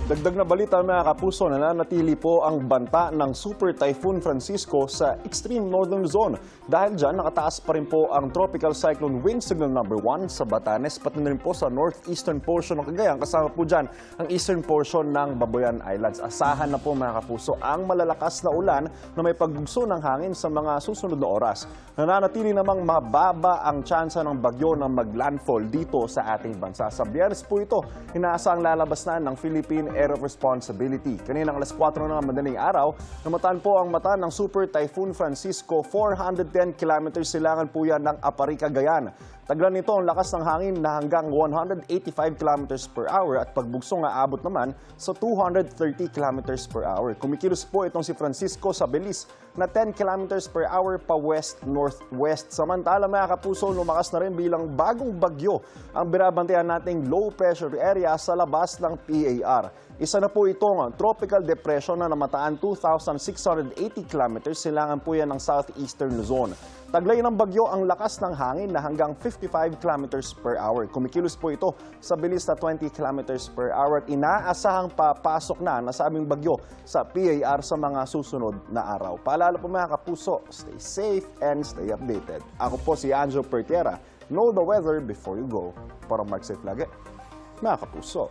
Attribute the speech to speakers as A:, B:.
A: Dagdag na balita mga kapuso, nananatili po ang banta ng Super Typhoon Francisco sa extreme northern zone. Dahil dyan, nakataas pa rin po ang Tropical Cyclone Wind Signal number 1 sa Batanes, pati na rin po sa northeastern portion ng Cagayan. Kasama po dyan ang eastern portion ng Babuyan Islands. Asahan na po mga kapuso ang malalakas na ulan na may pagbugso ng hangin sa mga susunod na oras. Nananatili namang mababa ang tsansa ng bagyo na maglandfall dito sa ating bansa. Sa Biyernes po ito, inaasang lalabas na ng Philippine Air of Responsibility. Kaninang alas 4 ng madaling araw, namataan po ang mata ng Super Typhoon Francisco. 410 kilometers silangan po yan ng Apari, Cagayan. Taglan nito ang lakas ng hangin na hanggang 185 kilometers per hour at pagbugsong aabot naman sa 230 kilometers per hour. Kumikilos po itong si Francisco sa bilis na 10 kilometers per hour pa west-northwest. Samantala mga kapuso, lumakas na rin bilang bagong bagyo ang binabantayan nating low pressure area sa labas ng PAR. Isa na po itong tropical depression na namataan 2,680 kilometers silangan po yan ng southeastern Luzon. Taglay ng bagyo ang lakas ng hangin na hanggang 55 kilometers per hour. Kumikilos po ito sa bilis na 20 kilometers per hour at inaasahang papasok na nasabing bagyo sa PAR sa mga susunod na araw. Paalala po mga kapuso, stay safe and stay updated. Ako po si Anjo Pertera. Know the weather before you go. Para Mark Safe lagi, mga kapuso.